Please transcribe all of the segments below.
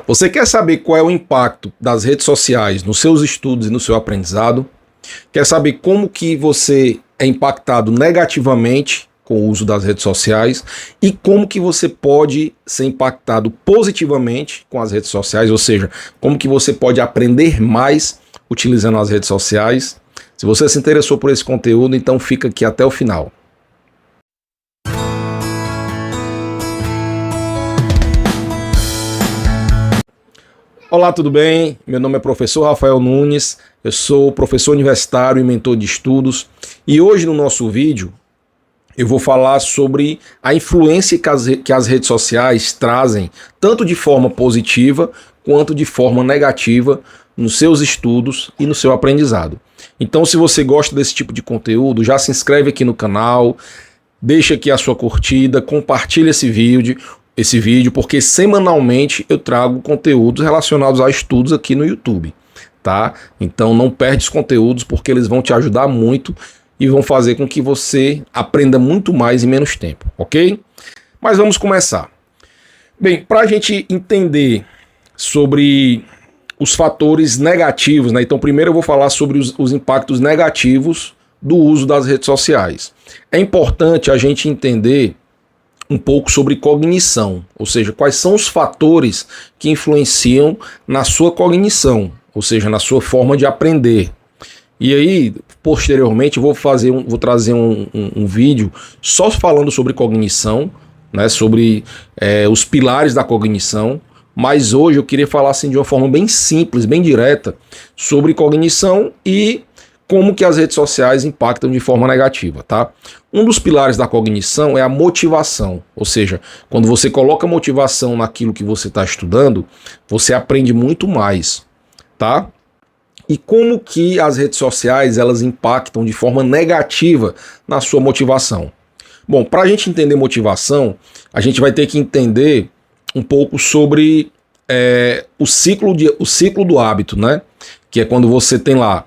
Você quer saber qual é o impacto das redes sociais nos seus estudos e no seu aprendizado? Quer saber como que você é impactado negativamente com o uso das redes sociais e como que você pode ser impactado positivamente com as redes sociais, ou seja, como que você pode aprender mais utilizando as redes sociais? Se você se interessou por esse conteúdo, então fica aqui até o final. Olá, tudo bem? Meu nome é professor Rafael Nunes, eu sou professor universitário e mentor de estudos e hoje no nosso vídeo eu vou falar sobre a influência que as redes sociais trazem, tanto de forma positiva quanto de forma negativa, nos seus estudos e no seu aprendizado. Então, se você gosta desse tipo de conteúdo, já se inscreve aqui no canal, deixa aqui a sua curtida, compartilha esse vídeo, porque semanalmente eu trago conteúdos relacionados a estudos aqui no YouTube, tá? Então não perde os conteúdos porque eles vão te ajudar muito e vão fazer com que você aprenda muito mais em menos tempo, ok? Mas vamos começar. Bem, para a gente entender sobre os fatores negativos, né? Então primeiro eu vou falar sobre os impactos negativos do uso das redes sociais. É importante a gente entender um pouco sobre cognição, ou seja, quais são os fatores que influenciam na sua cognição, ou seja, na sua forma de aprender. E aí, posteriormente, vou trazer um vídeo só falando sobre cognição, né, sobre os pilares da cognição, mas hoje eu queria falar assim, de uma forma bem simples, bem direta, sobre cognição e como que as redes sociais impactam de forma negativa, tá? Um dos pilares da cognição é a motivação, ou seja, quando você coloca motivação naquilo que você está estudando, você aprende muito mais, tá? E como que as redes sociais elas impactam de forma negativa na sua motivação? Bom, para a gente entender motivação, a gente vai ter que entender um pouco sobre o ciclo do hábito, né? Que é quando você tem lá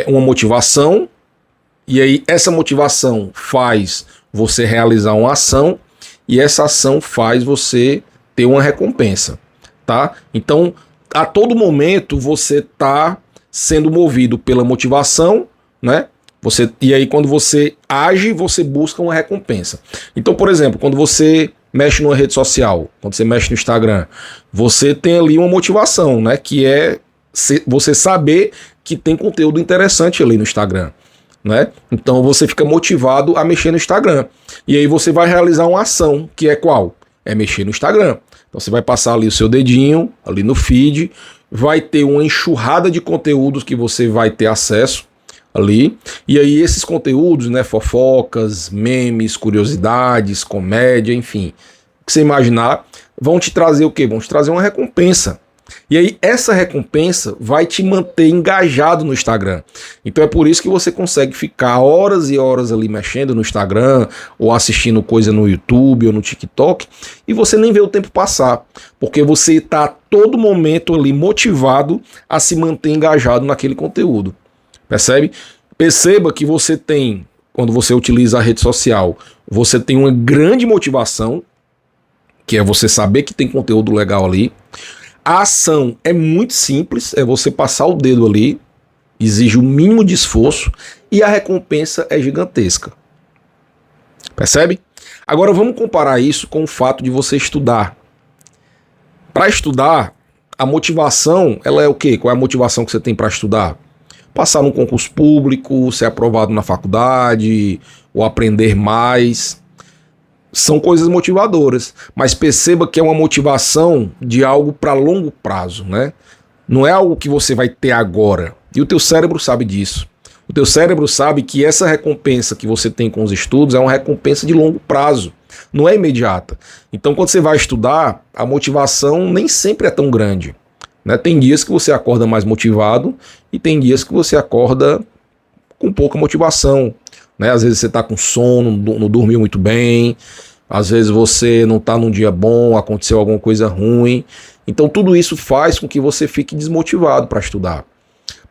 uma motivação, e aí essa motivação faz você realizar uma ação, e essa ação faz você ter uma recompensa, tá? Então, a todo momento você está sendo movido pela motivação, né? E aí quando você age, você busca uma recompensa. Então, por exemplo, quando você mexe numa rede social, quando você mexe no Instagram, você tem ali uma motivação, né? Que é você saber que tem conteúdo interessante ali no Instagram, né? Então você fica motivado a mexer no Instagram. E aí você vai realizar uma ação, que é qual? É mexer no Instagram. Então você vai passar ali o seu dedinho, ali no feed, vai ter uma enxurrada de conteúdos que você vai ter acesso ali. E aí esses conteúdos, né, fofocas, memes, curiosidades, comédia, enfim, o que você imaginar, vão te trazer o quê? Vão te trazer uma recompensa. E aí essa recompensa vai te manter engajado no Instagram. Então é por isso que você consegue ficar horas e horas ali mexendo no Instagram ou assistindo coisa no YouTube ou no TikTok e você nem vê o tempo passar, porque você está a todo momento ali motivado a se manter engajado naquele conteúdo. Percebe? Perceba que você tem, quando você utiliza a rede social, você tem uma grande motivação, que é você saber que tem conteúdo legal ali. A ação é muito simples, é você passar o dedo ali, exige o mínimo de esforço e a recompensa é gigantesca. Percebe? Agora vamos comparar isso com o fato de você estudar. Para estudar, a motivação, ela é o quê? Qual é a motivação que você tem para estudar? Passar num concurso público, ser aprovado na faculdade, ou aprender mais. São coisas motivadoras, mas perceba que é uma motivação de algo para longo prazo, né? Não é algo que você vai ter agora. E o teu cérebro sabe disso. O teu cérebro sabe que essa recompensa que você tem com os estudos é uma recompensa de longo prazo, não é imediata. Então, quando você vai estudar, a motivação nem sempre é tão grande, né? Tem dias que você acorda mais motivado e tem dias que você acorda com pouca motivação, né? Às vezes você está com sono, não dormiu muito bem, às vezes você não está num dia bom, aconteceu alguma coisa ruim. Então tudo isso faz com que você fique desmotivado para estudar.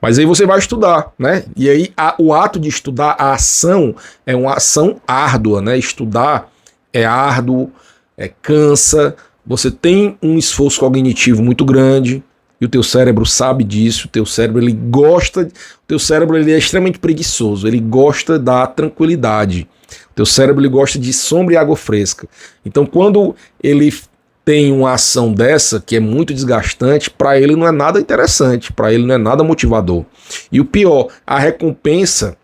Mas aí você vai estudar, né? E aí o ato de estudar, a ação, é uma ação árdua, né? Estudar é árduo, cansa, você tem um esforço cognitivo muito grande, e o teu cérebro sabe disso, o teu cérebro ele gosta, o teu cérebro ele é extremamente preguiçoso, ele gosta da tranquilidade, o teu cérebro ele gosta de sombra e água fresca. Então quando ele tem uma ação dessa, que é muito desgastante, para ele não é nada interessante, para ele não é nada motivador. E o pior, a recompensa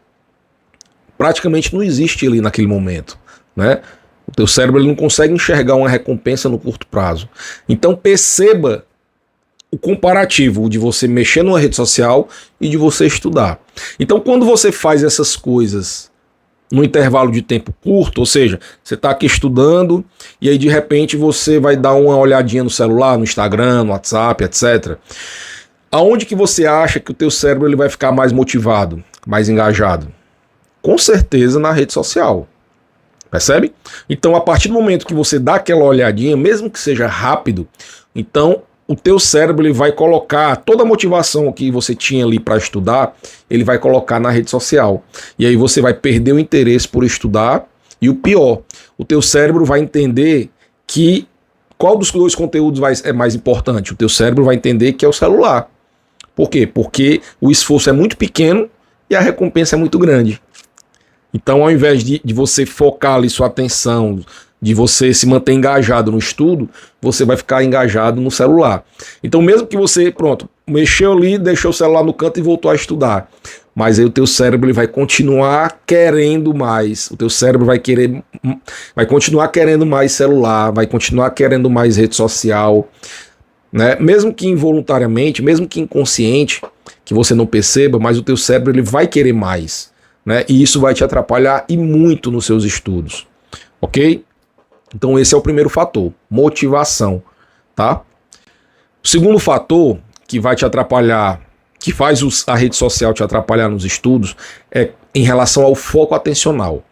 praticamente não existe ali naquele momento, né? O teu cérebro ele não consegue enxergar uma recompensa no curto prazo. Então perceba o comparativo de você mexer numa rede social e de você estudar. Então quando você faz essas coisas no intervalo de tempo curto, ou seja, você está aqui estudando e aí de repente você vai dar uma olhadinha no celular, no Instagram, no WhatsApp, etc. Aonde que você acha que o teu cérebro ele vai ficar mais motivado, mais engajado? Com certeza na rede social. Percebe? Então a partir do momento que você dá aquela olhadinha, mesmo que seja rápido, então o teu cérebro ele vai colocar toda a motivação que você tinha ali para estudar, ele vai colocar na rede social. E aí você vai perder o interesse por estudar e o pior, o teu cérebro vai entender que qual dos dois conteúdos é mais importante. O teu cérebro vai entender que é o celular. Por quê? Porque o esforço é muito pequeno e a recompensa é muito grande. Então ao invés de você focar ali sua atenção, de você se manter engajado no estudo, você vai ficar engajado no celular. Então mesmo que você, pronto, mexeu ali, deixou o celular no canto e voltou a estudar, mas aí o teu cérebro ele vai continuar querendo mais, o teu cérebro vai continuar querendo mais celular, vai continuar querendo mais rede social, né? Mesmo que involuntariamente, mesmo que inconsciente, que você não perceba, mas o teu cérebro ele vai querer mais, né? E isso vai te atrapalhar e muito nos seus estudos, ok? Então esse é o primeiro fator, motivação, tá? O segundo fator que vai te atrapalhar, que faz a rede social te atrapalhar nos estudos, é em relação ao foco atencional,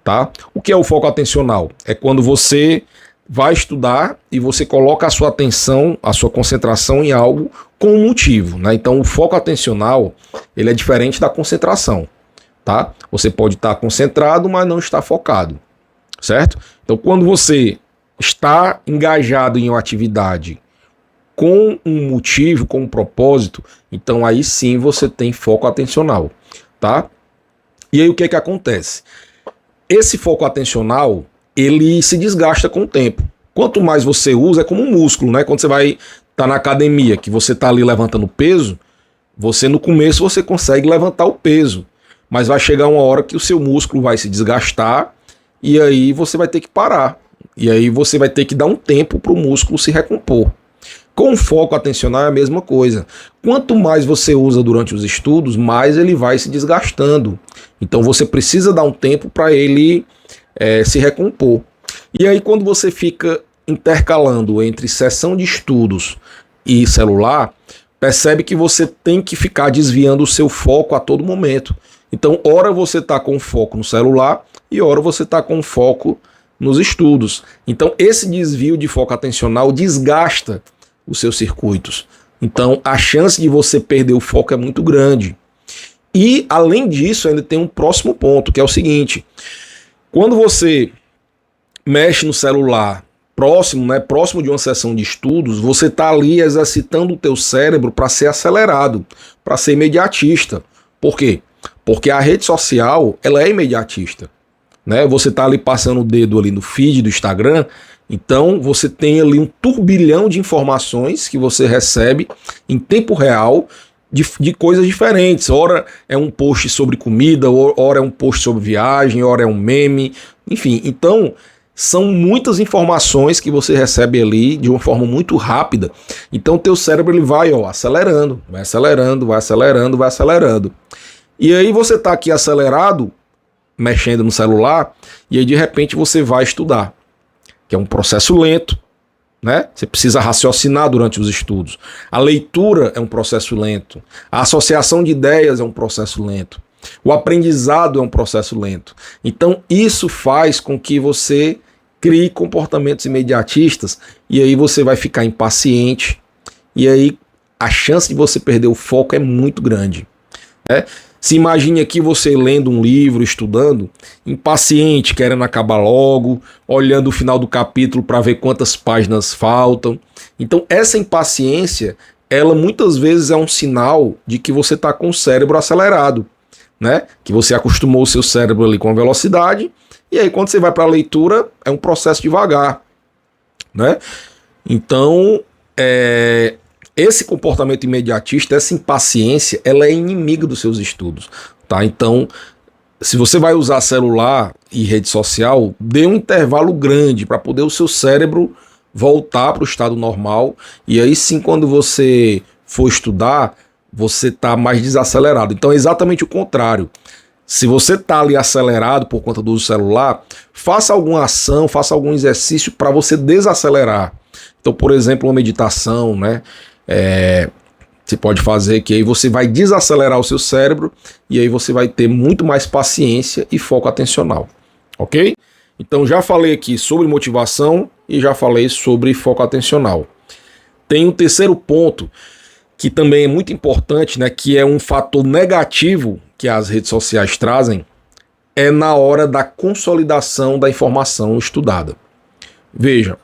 tá? O que é o foco atencional? É quando você vai estudar e você coloca a sua atenção, a sua concentração em algo com um motivo, né? Então o foco atencional, ele é diferente da concentração, tá? Você pode estar concentrado, mas não estar focado. Certo? Então, quando você está engajado em uma atividade com um motivo, com um propósito, então aí sim você tem foco atencional, tá? E aí o que acontece? Esse foco atencional, ele se desgasta com o tempo. Quanto mais você usa, é como um músculo, né? Quando você vai estar na academia, que você está ali levantando peso, você no começo você consegue levantar o peso, mas vai chegar uma hora que o seu músculo vai se desgastar, e aí você vai ter que parar. E aí você vai ter que dar um tempo para o músculo se recompor. Com o foco atencional é a mesma coisa. Quanto mais você usa durante os estudos, mais ele vai se desgastando. Então você precisa dar um tempo para ele se recompor. E aí quando você fica intercalando entre sessão de estudos e celular, percebe que você tem que ficar desviando o seu foco a todo momento. Então, ora você está com foco no celular e ora você está com foco nos estudos. Então, esse desvio de foco atencional desgasta os seus circuitos. Então, a chance de você perder o foco é muito grande. E, além disso, ainda tem um próximo ponto, que é o seguinte. Quando você mexe no celular próximo de uma sessão de estudos, você está ali exercitando o teu cérebro para ser acelerado, para ser imediatista. Por quê? Porque a rede social, ela é imediatista, né? Você está ali passando o dedo ali no feed do Instagram, então você tem ali um turbilhão de informações que você recebe em tempo real de coisas diferentes. Ora é um post sobre comida, ora é um post sobre viagem, ora é um meme, enfim. Então são muitas informações que você recebe ali de uma forma muito rápida. Então o teu cérebro ele vai acelerando, vai acelerando, vai acelerando, vai acelerando. E aí você está aqui acelerado, mexendo no celular, e aí de repente você vai estudar, que é um processo lento, né? Você precisa raciocinar durante os estudos. A leitura é um processo lento. A associação de ideias é um processo lento. O aprendizado é um processo lento. Então isso faz com que você crie comportamentos imediatistas, e aí você vai ficar impaciente, e aí a chance de você perder o foco é muito grande. Se imagine aqui você lendo um livro, estudando, impaciente, querendo acabar logo, olhando o final do capítulo para ver quantas páginas faltam. Então, essa impaciência, ela muitas vezes é um sinal de que você está com o cérebro acelerado, né? Que você acostumou o seu cérebro ali com a velocidade, e aí quando você vai para a leitura, é um processo devagar, né? Então, esse comportamento imediatista, essa impaciência, ela é inimiga dos seus estudos, tá? Então, se você vai usar celular e rede social, dê um intervalo grande para poder o seu cérebro voltar para o estado normal, e aí sim, quando você for estudar, você está mais desacelerado. Então é exatamente o contrário. Se você está ali acelerado por conta do uso do celular, faça alguma ação, faça algum exercício para você desacelerar. Então, por exemplo, uma meditação, né? Você pode fazer que aí você vai desacelerar o seu cérebro e aí você vai ter muito mais paciência e foco atencional, ok? Então já falei aqui sobre motivação e já falei sobre foco atencional. Tem um terceiro ponto que também é muito importante, né, que é um fator negativo que as redes sociais trazem, é na hora da consolidação da informação estudada. Veja,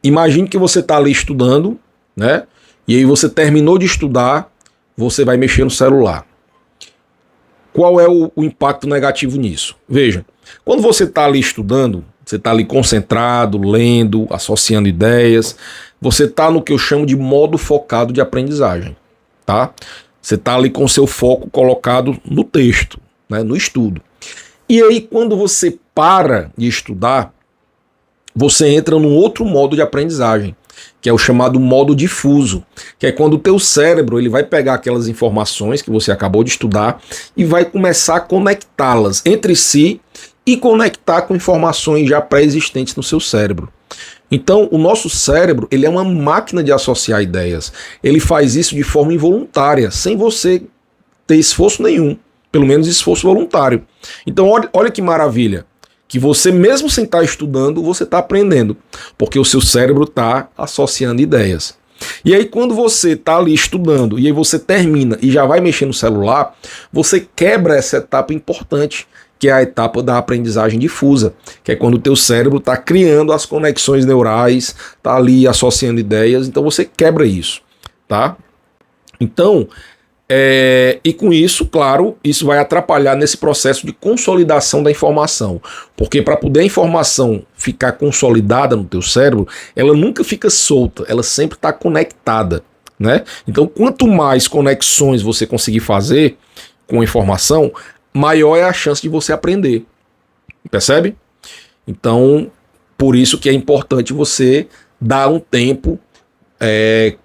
imagine que você está ali estudando, né? E aí você terminou de estudar, você vai mexer no celular. Qual é o impacto negativo nisso? Veja, quando você está ali estudando, você está ali concentrado, lendo, associando ideias, você está no que eu chamo de modo focado de aprendizagem, tá? Você está ali com o seu foco colocado no texto, né, no estudo. E aí quando você para de estudar, você entra num outro modo de aprendizagem, que é o chamado modo difuso, que é quando o teu cérebro ele vai pegar aquelas informações que você acabou de estudar e vai começar a conectá-las entre si e conectar com informações já pré-existentes no seu cérebro. Então, o nosso cérebro ele é uma máquina de associar ideias. Ele faz isso de forma involuntária, sem você ter esforço nenhum, pelo menos esforço voluntário. Então, olha que maravilha. Que você mesmo sem estar estudando, você está aprendendo, porque o seu cérebro está associando ideias. E aí quando você está ali estudando, e aí você termina e já vai mexer no celular, você quebra essa etapa importante, que é a etapa da aprendizagem difusa, que é quando o teu cérebro está criando as conexões neurais, está ali associando ideias, então você quebra isso, tá? Então, e com isso, claro, isso vai atrapalhar nesse processo de consolidação da informação, porque para poder a informação ficar consolidada no teu cérebro, ela nunca fica solta, ela sempre está conectada, né? Então, quanto mais conexões você conseguir fazer com a informação, maior é a chance de você aprender, percebe? Então, por isso que é importante você dar um tempo,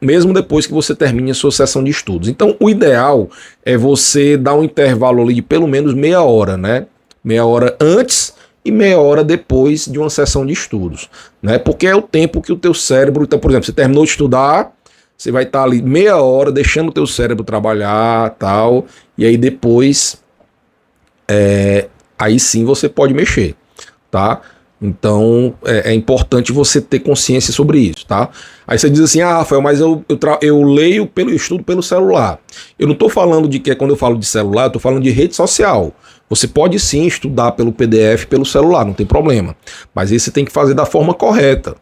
mesmo depois que você termine a sua sessão de estudos. Então, o ideal é você dar um intervalo ali de pelo menos meia hora, né? Meia hora antes e meia hora depois de uma sessão de estudos, né? Porque é o tempo que o teu cérebro... Então, por exemplo, você terminou de estudar, você vai estar ali meia hora deixando o teu cérebro trabalhar, tal, e aí depois, aí sim você pode mexer, tá? Então é importante você ter consciência sobre isso, tá? Aí você diz assim, Rafael, mas eu leio estudo pelo celular. Eu não estou falando de que quando eu falo de celular, eu estou falando de rede social. Você pode sim estudar pelo PDF, pelo celular, não tem problema. Mas aí você tem que fazer da forma correta.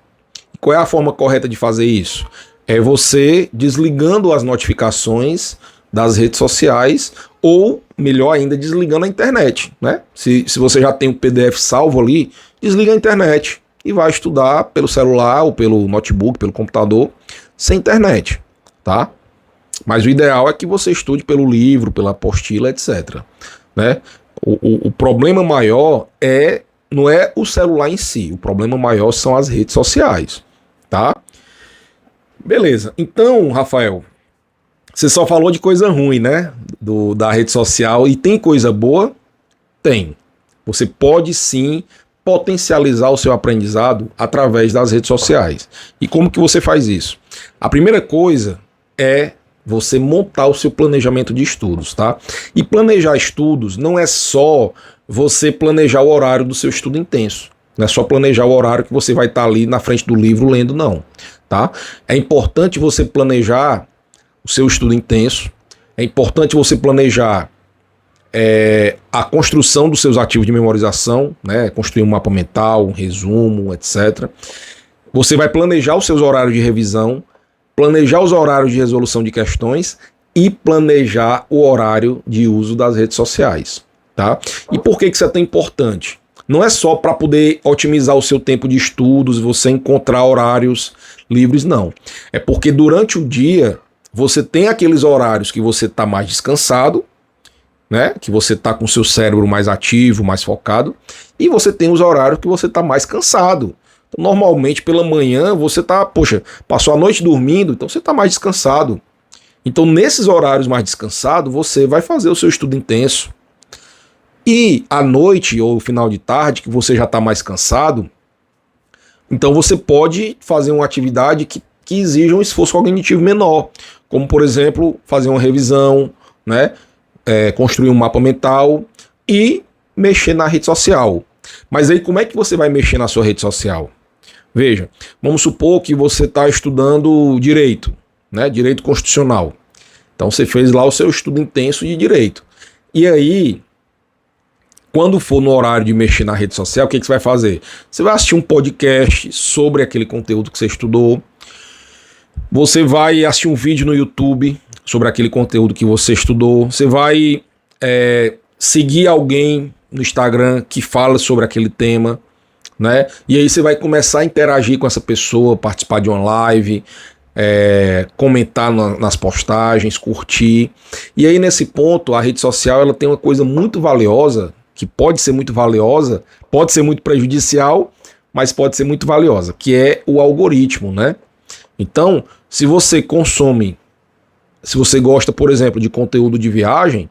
Qual é a forma correta de fazer isso? É você desligando as notificações das redes sociais ou, melhor ainda, desligando a internet, né? Se você já tem o PDF salvo ali, desliga a internet e vai estudar pelo celular ou pelo notebook, pelo computador, sem internet, tá? Mas o ideal é que você estude pelo livro, pela apostila, etc, né? O problema maior não é o celular em si, o problema maior são as redes sociais, tá? Beleza, então, Rafael, você só falou de coisa ruim, né? Da rede social. E tem coisa boa? Tem. Você pode sim potencializar o seu aprendizado através das redes sociais. E como que você faz isso? A primeira coisa é você montar o seu planejamento de estudos, tá? E planejar estudos não é só você planejar o horário do seu estudo intenso. Não é só planejar o horário que você vai estar ali na frente do livro lendo, não, tá? É importante você planejar o seu estudo intenso, é importante você planejar a construção dos seus ativos de memorização, né? Construir um mapa mental, um resumo, etc. Você vai planejar os seus horários de revisão, planejar os horários de resolução de questões e planejar o horário de uso das redes sociais, tá? E por que isso é tão importante? Não é só para poder otimizar o seu tempo de estudos, você encontrar horários livres, não. É porque durante o dia você tem aqueles horários que você está mais descansado, né? Que você está com o seu cérebro mais ativo, mais focado, e você tem os horários que você está mais cansado. Então, normalmente pela manhã você está, passou a noite dormindo, então você está mais descansado. Então nesses horários mais descansados você vai fazer o seu estudo intenso. E à noite ou final de tarde, que você já está mais cansado, então você pode fazer uma atividade que exija um esforço cognitivo menor, como por exemplo fazer uma revisão, né? Construir um mapa mental e mexer na rede social. Mas aí como é que você vai mexer na sua rede social? Veja, vamos supor que você está estudando direito, né? Direito constitucional. Então você fez lá o seu estudo intenso de direito. E aí, quando for no horário de mexer na rede social, o que você vai fazer? Você vai assistir um podcast sobre aquele conteúdo que você estudou. Você vai assistir um vídeo no YouTube sobre aquele conteúdo que você estudou. Você vai seguir alguém no Instagram que fala sobre aquele tema, né? E aí você vai começar a interagir com essa pessoa, participar de uma live, comentar nas postagens, curtir. E aí nesse ponto a rede social ela tem uma coisa muito valiosa, que pode ser muito valiosa, pode ser muito prejudicial, mas pode ser muito valiosa, que é o algoritmo, né? Então, se você gosta, por exemplo, de conteúdo de viagem,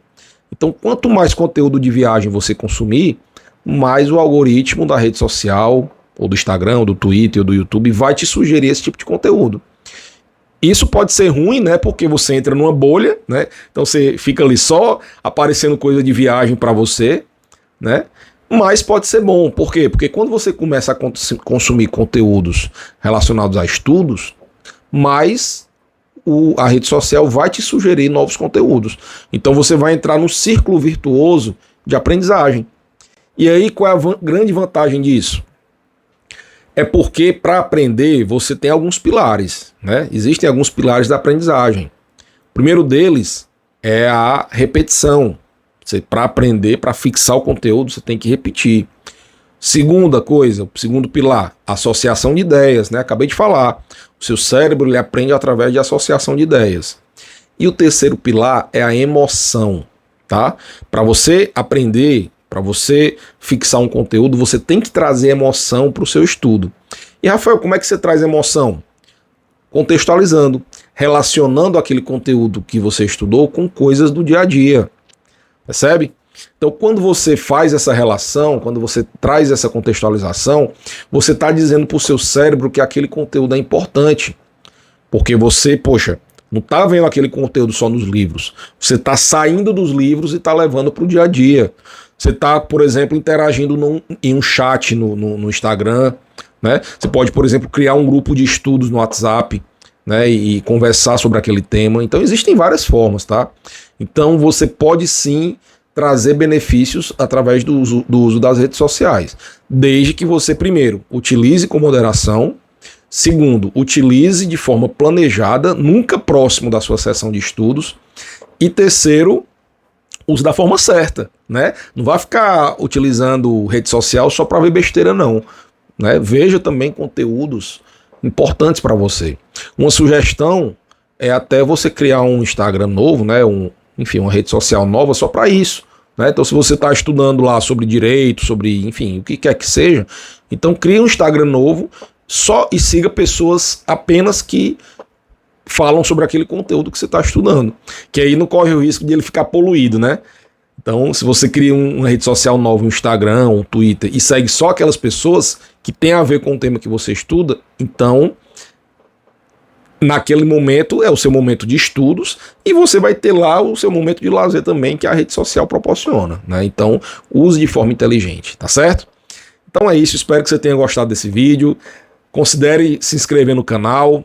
então quanto mais conteúdo de viagem você consumir, mais o algoritmo da rede social, ou do Instagram, ou do Twitter, ou do YouTube, vai te sugerir esse tipo de conteúdo. Isso pode ser ruim, né? Porque você entra numa bolha, né? Então você fica ali só aparecendo coisa de viagem para você, né? Mas pode ser bom. Por quê? Porque quando você começa a consumir conteúdos relacionados a estudos, mais a rede social vai te sugerir novos conteúdos. Então você vai entrar num círculo virtuoso de aprendizagem. E aí qual é a grande vantagem disso? É porque para aprender você tem alguns pilares, né? Existem alguns pilares da aprendizagem. O primeiro deles é a repetição. Para aprender, para fixar o conteúdo, você tem que repetir. Segunda coisa, o segundo pilar, associação de ideias, né? Acabei de falar. O seu cérebro ele aprende através de associação de ideias. E o terceiro pilar é a emoção, tá? Para você aprender, para você fixar um conteúdo, você tem que trazer emoção para o seu estudo. E Rafael, como é que você traz emoção? Contextualizando, relacionando aquele conteúdo que você estudou com coisas do dia a dia. Percebe? Então, quando você faz essa relação, quando você traz essa contextualização, você está dizendo para o seu cérebro que aquele conteúdo é importante. Porque você, não está vendo aquele conteúdo só nos livros. Você está saindo dos livros e está levando para o dia a dia. Você está, por exemplo, interagindo em um chat no Instagram, né? Você pode, por exemplo, criar um grupo de estudos no WhatsApp, né? E conversar sobre aquele tema. Então, existem várias formas, tá? Então, você pode sim trazer benefícios através do uso das redes sociais, desde que você, primeiro, utilize com moderação, segundo, utilize de forma planejada, nunca próximo da sua sessão de estudos, e terceiro, use da forma certa, né? Não vai ficar utilizando rede social só para ver besteira, não, né? Veja também conteúdos importantes para você. Uma sugestão é até você criar um Instagram novo, né? Enfim, uma rede social nova só para isso, né? Então, se você está estudando lá sobre direito, sobre, enfim, o que quer que seja, então crie um Instagram novo só e siga pessoas apenas que falam sobre aquele conteúdo que você está estudando, que aí não corre o risco de ele ficar poluído, né? Então, se você cria uma rede social nova, um Instagram, um Twitter, e segue só aquelas pessoas que tem a ver com o tema que você estuda, então naquele momento é o seu momento de estudos e você vai ter lá o seu momento de lazer também, que a rede social proporciona, né? Então, use de forma inteligente, tá certo? Então é isso, espero que você tenha gostado desse vídeo. Considere se inscrever no canal,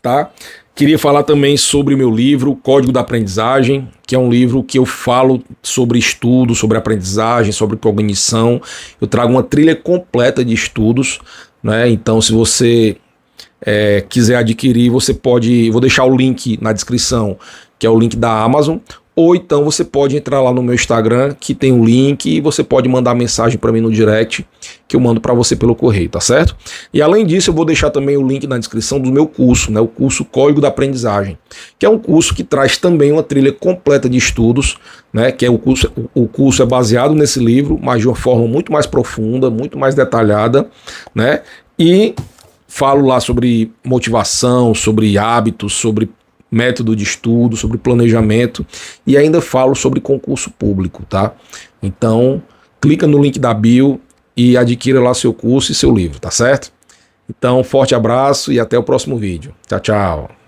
tá? Queria falar também sobre o meu livro, Código da Aprendizagem, que é um livro que eu falo sobre estudo, sobre aprendizagem, sobre cognição. Eu trago uma trilha completa de estudos, né? Então, se você quiser adquirir, você pode... Vou deixar o link na descrição, que é o link da Amazon, ou então você pode entrar lá no meu Instagram, que tem um link, e você pode mandar mensagem para mim no direct, que eu mando para você pelo correio, tá certo? E além disso, eu vou deixar também o link na descrição do meu curso, né? O curso Código da Aprendizagem, que é um curso que traz também uma trilha completa de estudos, né? Que é o curso é baseado nesse livro, mas de uma forma muito mais profunda, muito mais detalhada, né? E falo lá sobre motivação, sobre hábitos, sobre método de estudo, sobre planejamento e ainda falo sobre concurso público, tá? Então, clica no link da bio e adquira lá seu curso e seu livro, tá certo? Então, forte abraço e até o próximo vídeo. Tchau, tchau.